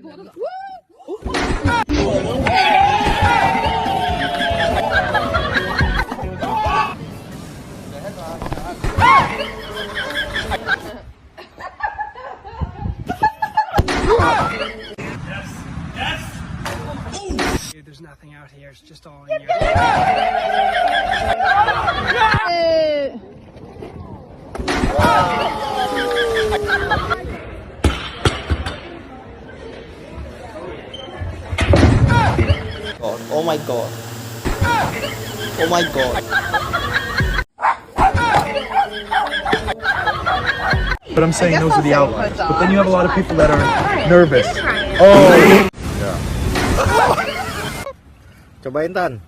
There's nothing out here, it's just all in you. Oh my god. Oh my god. But I'm saying those are the outliers. But then you have a lot of people that are nervous. Oh! Yeah. Cobain, Tan.